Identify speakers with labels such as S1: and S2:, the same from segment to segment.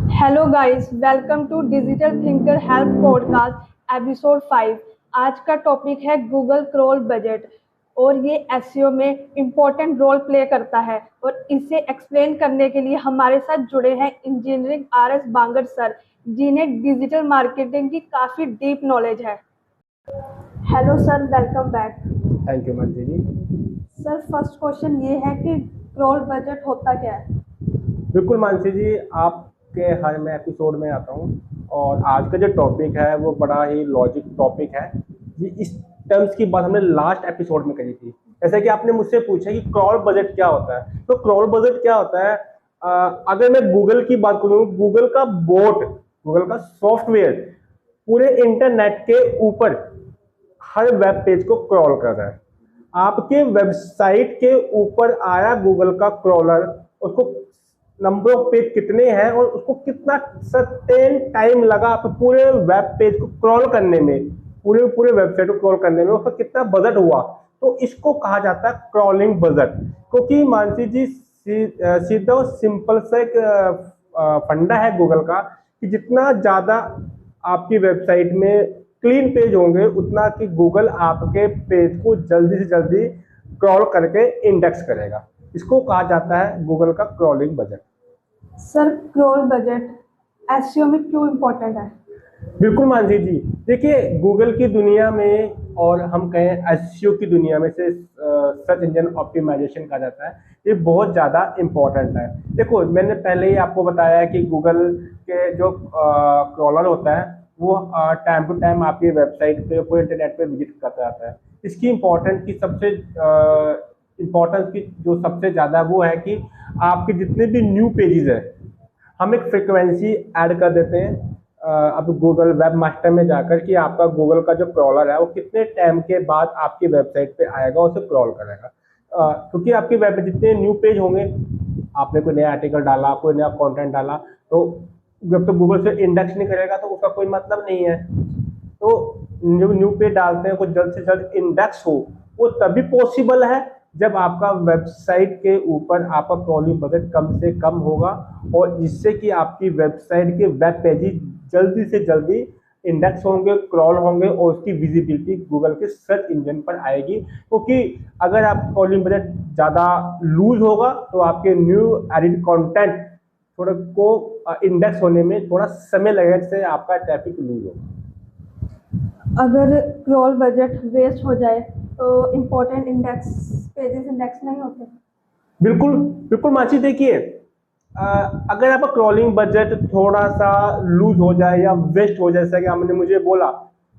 S1: Hello guys, welcome to Digital Thinker Help podcast episode 5। आज का topic है Google crawl budget और ये एसईओ में इम्पोर्टेंट रोल प्ले करता है। और इसे एक्सप्लेन करने के लिए हमारे साथ जुड़े हैं इंजीनियरिंग आरएस बांगर सर, जिन्हें डिजिटल मार्केटिंग की काफ़ी डीप नॉलेज है। Hello sir, welcome back.
S2: Thank you Mansi ji.
S1: Sir, first question ये है कि क्रॉल बजट होता क्या है?
S2: बिल्कुल मानसी जी, आपके हर मैं एपिसोड में आता हूँ और आज का जो टॉपिक है वो बड़ा ही लॉजिक टॉपिक है। ये इस टर्म्स की बात हमने लास्ट एपिसोड में करी थी। जैसे कि आपने मुझसे पूछा कि क्रॉल बजट क्या होता है, तो क्रॉल बजट क्या होता है। अगर मैं गूगल की बात करूँ, गूगल का बोट, गूगल का सॉफ्टवेयर पूरे इंटरनेट के ऊपर हर वेब पेज को क्रॉल कर रहा है। आपके वेबसाइट के ऊपर आया गूगल का क्रॉलर, उसको नंबर ऑफ पेज कितने हैं और उसको कितना सर्टेन टाइम लगा आप पूरे वेब पेज को क्रॉल करने में, पूरे पूरे वेबसाइट को क्रॉल करने में, उसका कितना बजट हुआ, तो इसको कहा जाता है क्रॉलिंग बजट। क्योंकि मानसी जी, सीधा और सिंपल सा एक फंडा है गूगल का कि जितना ज़्यादा आपकी वेबसाइट में क्लीन पेज होंगे उतना कि गूगल आपके पेज को जल्दी से जल्दी क्रॉल करके इंडेक्स करेगा। इसको कहा जाता है गूगल का crawling budget.
S1: Sir, crawl budget SEO में क्यों इम्पोर्टेंट है?
S2: बिल्कुल मानसी जी, देखिए गूगल की दुनिया में और हम कहें एसईओ की दुनिया में से सर्च इंजन ऑप्टिमाइजेशन कहा जाता है, ये बहुत ज़्यादा इम्पोर्टेंट है। देखो, मैंने पहले ही आपको बताया है कि गूगल के जो क्रॉलर होता है वो टाइम टू टाइम आपकी वेबसाइट पे, पूरे इंटरनेट पे विजिट करता रहता है। इसकी इम्पोर्टेंट की सबसे इम्पोर्टेंस की जो सबसे ज़्यादा वो है कि आपके जितने भी न्यू पेजेस है, हम एक फ्रिक्वेंसी ऐड कर देते हैं अब गूगल वेब मास्टर में जाकर कि आपका गूगल का जो क्रॉलर है वो कितने टाइम के बाद आपकी वेबसाइट पे आएगा, उसे क्रॉल करेगा। क्योंकि आपकी वेब पे जितने न्यू पेज होंगे, आपने कोई नया आर्टिकल डाला, कोई नया कंटेंट डाला, तो जब तो गूगल से इंडेक्स नहीं करेगा तो उसका कोई मतलब नहीं है। तो न्यू पेज डालते हैं, कुछ जल्द से जल्द इंडेक्स हो, वो तभी पॉसिबल है जब आपका वेबसाइट के ऊपर आपका क्रॉलिंग बजट कम से कम होगा और जिससे कि आपकी वेबसाइट के वेब पेजेस जल्दी से जल्दी इंडेक्स होंगे, क्रॉल होंगे और उसकी विजिबिलिटी गूगल के सर्च इंजन पर आएगी। क्योंकि अगर आप क्रॉलिंग बजट ज़्यादा लूज होगा तो आपके न्यू एडिड कंटेंट थोड़ा को इंडेक्स होने में थोड़ा समय लगेगा, जिससे आपका ट्रैफिक लूज होगा।
S1: अगर क्रॉल बजट वेस्ट हो जाए तो इम्पोर्टेंट इंडेक्स पेजेस इंडेक्स नहीं होते।
S2: बिल्कुल बिल्कुल माची, देखिए अगर आपका क्रॉलिंग बजट थोड़ा सा लूज हो जाए या वेस्ट हो जाए, जैसा कि आपने मुझे बोला,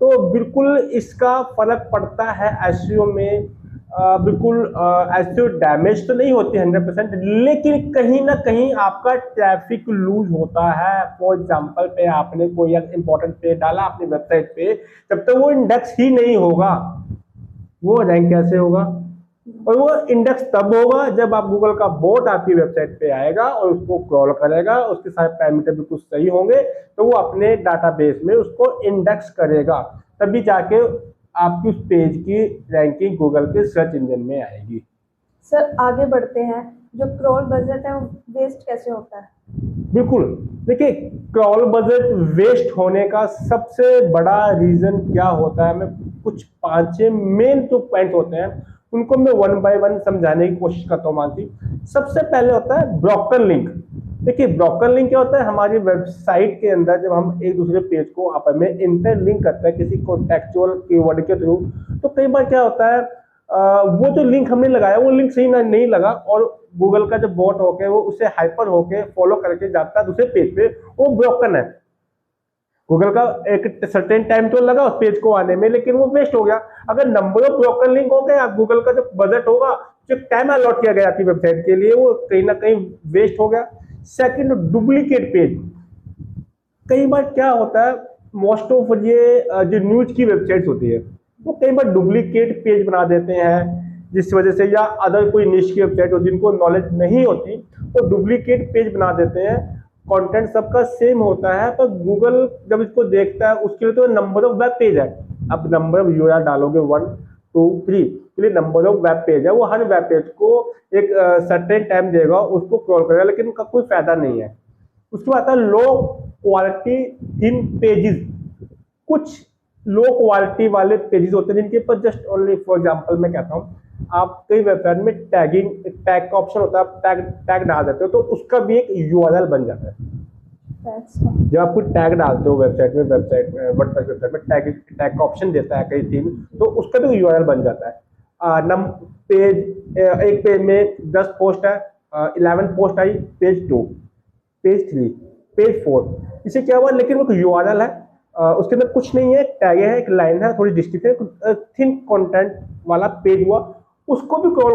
S2: तो बिल्कुल इसका फर्क पड़ता है एसईओ में। बिल्कुल एसईओ डैमेज तो नहीं होती 100%, लेकिन कहीं ना कहीं आपका ट्रैफिक लूज होता है। फॉर एग्जांपल पे आपने कोई एक इंपॉर्टेंट पेज डाला अपनी वेबसाइट पे, जब तक वो इंडेक्स ही नहीं होगा वो रैंक कैसे होगा। और वो इंडेक्स तब होगा जब आप गूगल का बोट आपकी वेबसाइट पे आएगा और उसको क्रॉल करेगा, उसके सारे पैरामीटर बिल्कुल सही होंगे, तो वो अपने डाटाबेस में उसको इंडेक्स करेगा, तभी जाके आपकी उस पेज की रैंकिंग गूगल के सर्च इंजन में आएगी।
S1: सर, आगे बढ़ते हैं। जो क्रॉल बजट है वो वेस्ट कैसे होता है?
S2: बिल्कुल, देखिए क्रॉल बजट वेस्ट होने का सबसे बड़ा रीजन क्या होता है, मैं कुछ 5-6 मेन तो पॉइंट होते हैं, उनको मैं वन बाय वन समझाने की कोशिश करता हूँ मानसी। सबसे पहले होता है ब्रोकन लिंक। देखिए ब्रोकन लिंक क्या होता है, हमारी वेबसाइट के अंदर जब हम एक दूसरे पेज को आपस में इंटरलिंक करते हैं किसी कॉन्टेक्चुअल कीवर्ड के थ्रू, तो कई बार क्या होता है वो जो लिंक हमने लगाया वो लिंक सही नहीं लगा और गूगल का जो बॉट होके वो उसे हाइपर होके फॉलो करके जाता है दूसरे पेज पे, वो ब्रोकन है। गूगल का एक सर्टेन टाइम तो लगा उस पेज को आने में, लेकिन वो वेस्ट हो गया। अगर नंबर ऑफ ब्रोकन लिंक हो गया, गूगल का जो बजट होगा, जो टाइम अलॉट किया गया आपकी वेबसाइट के लिए, वो कहीं ना कहीं वेस्ट हो गया। Second, duplicate page. कई बार क्या होता है, मोस्ट ऑफ ये जो न्यूज की वेबसाइट्स होती है वो कई बार डुप्लीकेट पेज बना देते हैं, जिस वजह से, या अदर कोई निश की वेबसाइट हो जिनको नॉलेज नहीं होती वो डुप्लीकेट पेज बना देते हैं। कंटेंट सबका सेम होता है पर गूगल जब इसको देखता है उसके लिए तो नंबर ऑफ वेब पेज है। अब नंबर ऑफ यूआरएल डालोगे 1 2 3 के लिए नंबर ऑफ वेब पेज है, वो हर वेब पेज को एक सर्टेन टाइम देगा, उसको क्रॉल करेगा, लेकिन उनका कोई फायदा नहीं है। उसके बाद आता है लो क्वालिटी थीम पेजेस। कुछ लो क्वालिटी वाले पेजेस होते हैं जिनके ऊपर जस्ट ओनली फॉर एग्जांपल मैं कहता हूँ, आप कई वेबसाइट में टैग का ऑप्शन होता है, आप टैग डाल देते हो तो उसका भी एक यूआरएल बन जाता है। जब आप कोई टैग डालते हो वेबसाइट में वर्डप्रेस वेबसाइट में टैग का ऑप्शन देता है कई थीम, तो उसका भी यूआरएल बन जाता है। एक पेज में 10 पोस्ट है, 11 पोस्ट आई, पेज 2, पेज 3, पेज 4, इसे क्या हुआ, लेकिन वो यूआरएल है, उसके अंदर कुछ नहीं है, टैग है, एक लाइन है, थोड़ी डिस्क्रिप्शन है, थिन कंटेंट वाला पेज हुआ, उसको भी क्रॉल,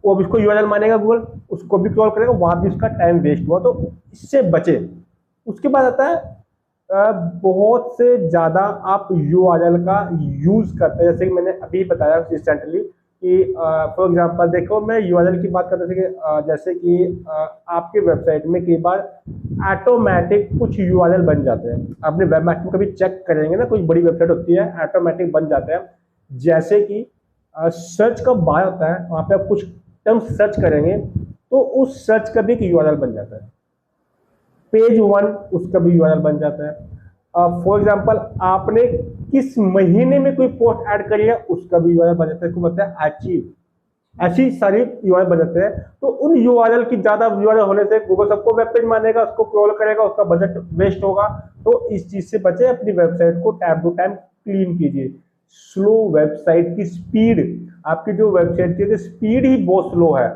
S2: वो भी उसको यूआरएल मानेगा गूगल, उसको भी क्रॉल करेगा, वहां भी उसका टाइम वेस्ट हुआ, तो इससे बचे। उसके बाद आता है बहुत से ज्यादा आप यूआरएल का यूज करते हैं, जैसे कि मैंने अभी बताया रिसेंटली कि फॉर एग्जांपल देखो, मैं यूआरएल की बात करते थे, जैसे कि आपके वेबसाइट में कई बार ऑटोमेटिक कुछ यूआरएल बन जाते हैं। अपने वेब मार्केटिंग कभी चेक करेंगे ना, कोई बड़ी वेबसाइट होती है ऑटोमेटिक बन जाते हैं, जैसे कि सर्च का बार होता है, वहां पे आप कुछ टर्म सर्च करेंगे तो उस सर्च का भी एक यूआरएल बन जाता है। पेज 1 उसका भी यूआरएल बन जाता है। फॉर एग्जांपल आपने किस महीने में कोई पोस्ट ऐड करी है, उसका भी यूआरएल बन जाता है, इसको बोलते हैं अचीव। ऐसी सारी यूआरएल बन जाते हैं। तो उन यूआरएल की ज्यादा यूआरएल होने से गूगल सबको वेब पेज मानेगा, उसको क्रॉल करेगा, उसका बजट वेस्ट होगा। तो इस चीज से बचे, अपनी वेबसाइट को टाइम टू टाइम क्लीन कीजिए। स्लो वेबसाइट की स्पीड, आपकी जो वेबसाइट की स्पीड ही बहुत स्लो है,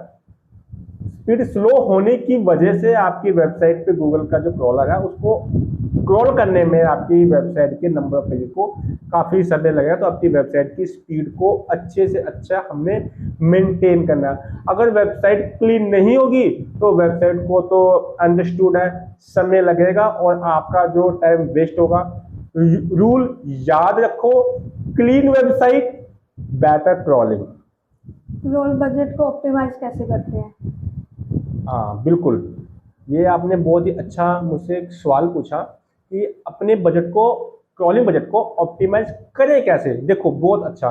S2: स्पीड स्लो होने की वजह से आपकी वेबसाइट पे गूगल का जो क्रॉलर है उसको क्रॉल करने में आपकी वेबसाइट के नंबर ऑफ पेज को काफी समय लगेगा। तो आपकी वेबसाइट की स्पीड को अच्छे से अच्छा हमने मेंटेन करना है। अगर वेबसाइट क्लीन नहीं होगी तो वेबसाइट को तो अंडरस्टूड है समय लगेगा और आपका जो टाइम वेस्ट होगा। रूल याद रखो, clean website, better crawling.
S1: Crawl budget को ऑप्टिमाइज कैसे करते हैं?
S2: हाँ बिल्कुल, ये आपने बहुत ही अच्छा मुझसे एक सवाल पूछा कि अपने बजट को, क्रॉलिंग बजट को ऑप्टिमाइज करें कैसे। देखो बहुत अच्छा,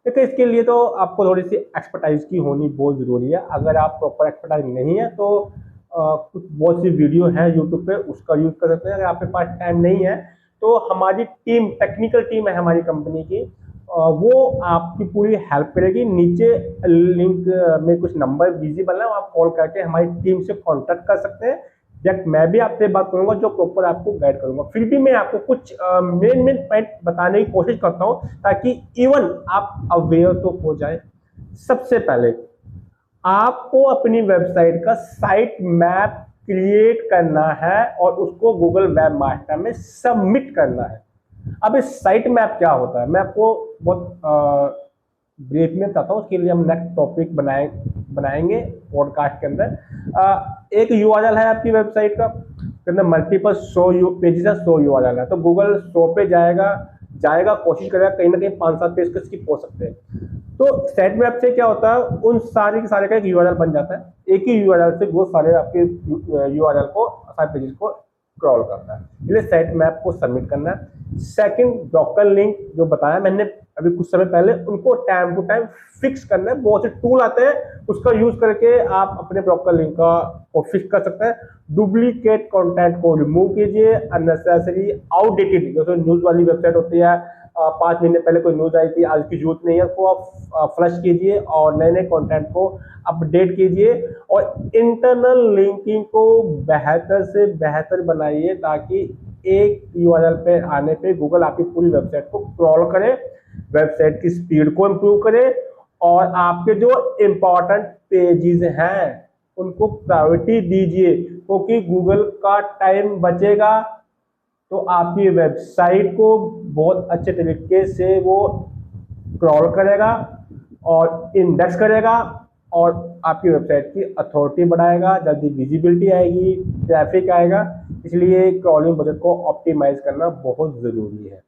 S2: देखो इसके लिए तो आपको थोड़ी सी एक्सपर्टाइज की होनी बहुत ज़रूरी है। अगर आप प्रॉपर एक्सपर्टाइज नहीं है तो कुछ बहुत सी वीडियो है यूट्यूब पे, उसका यूज़ कर सकते हैं। अगर आपके पास टाइम नहीं है तो हमारी टीम, टेक्निकल टीम है हमारी कंपनी की, वो आपकी पूरी हेल्प करेगी। नीचे लिंक में कुछ नंबर विजिबल है, आप कॉल करके हमारी टीम से कांटेक्ट कर सकते हैं, या मैं भी आपसे बात करूंगा जो प्रॉपर आपको गाइड करूंगा। फिर भी मैं आपको कुछ मेन पॉइंट बताने की कोशिश करता हूं ताकि इवन आप अवेयर तो हो जाए। सबसे पहले आपको अपनी वेबसाइट का साइट मैप क्रिएट करना है और उसको गूगल वेब मास्टर में सबमिट करना है। अब इस साइट मैप क्या होता है मैं आपको बहुत ब्रीफ में बताता हूँ, उसके लिए हम नेक्स्ट टॉपिक बनाएंगे पॉडकास्ट के अंदर। एक यूआरएल है आपकी वेबसाइट का, के अंदर मल्टीपल 100 पेजेस है, 100 यूआरएल है, तो गूगल 100 पे जाएगा, कोशिश करेगा, कहीं ना कहीं 5-7 पेज को स्किप हो सकते हैं। तो साइट मैप से क्या होता है, उन सारे के सारे का एक यूआरएल बन जाता है, एक ही यूआरएल से वो सारे आपके यूआरएल को, सारे पेजेस को क्रॉल करता है। इसलिए साइट मैप को सबमिट करना है। सेकंड, ब्रोकर लिंक जो बताया मैंने अभी कुछ समय पहले, उनको टाइम टू टाइम फिक्स करना है। बहुत से टूल आते हैं, उसका यूज करके आप अपने ब्रोकर लिंक को फिक्स कर सकते हैं। डुप्लीकेट कंटेंट को रिमूव कीजिए, अननेसेसरी आउटडेटेड जैसे न्यूज वाली वेबसाइट होती है, 5 महीने पहले कोई न्यूज आई थी, आज की जरूरत नहीं है, उसको आप फ्लश कीजिए और नए नए कंटेंट को अपडेट कीजिए। और इंटरनल लिंकिंग को बेहतर से बेहतर बनाइए ताकि एक यूआरएल पे आने पे गूगल आपकी पूरी वेबसाइट को क्रॉल करे, वेबसाइट की स्पीड को इम्प्रूव करे और आपके जो इम्पोर्टेंट पेजेस हैं उनको प्रायोरिटी दीजिए, क्योंकि गूगल का टाइम बचेगा तो आपकी वेबसाइट को बहुत अच्छे तरीके से वो क्रॉल करेगा और इंडेक्स करेगा और आपकी वेबसाइट की अथॉरिटी बढ़ाएगा, जल्दी विजिबिलिटी आएगी, ट्रैफिक आएगा। इसलिए क्रॉलिंग बजट को ऑप्टिमाइज करना बहुत ज़रूरी है।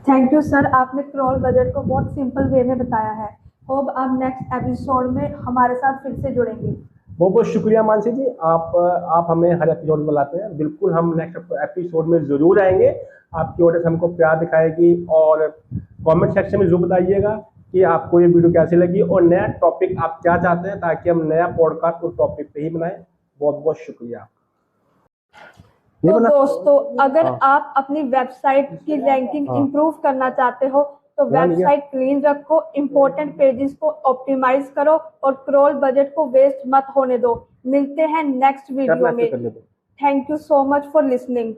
S1: थैंक यू सर, आपने क्रॉल बजट को बहुत सिंपल वे में बताया है। होप आप नेक्स्ट एपिसोड में हमारे साथ फिर से जुड़ेंगे।
S2: बहुत बहुत शुक्रिया मानसी जी, आप हमें हर एपिसोड में बुलाते हैं। बिल्कुल हम नेक्स्ट एपिसोड में ज़रूर आएंगे, आपकी ऑडियंस हमको प्यार दिखाएगी। और कमेंट सेक्शन में जरूर बताइएगा कि आपको ये वीडियो कैसी लगी और नया टॉपिक आप क्या चाहते हैं, ताकि हम नया पॉडकास्ट उस टॉपिक पे ही बनाएं। बहुत बहुत शुक्रिया। नहीं
S1: तो
S2: बना।
S1: दोस्तों, अगर
S2: हाँ।
S1: आप अपनी वेबसाइट की रैंकिंग
S2: हाँ।
S1: इंप्रूव करना चाहते हो तो
S2: बना लिया।
S1: वेबसाइट क्लीन रखो, इंपॉर्टेंट पेजेस को ऑप्टिमाइज करो और क्रॉल बजट को वेस्ट मत होने दो। मिलते हैं नेक्स्ट
S2: करना
S1: वीडियो
S2: ऐसे
S1: में।
S2: कर लेते।
S1: Thank you so much for listening.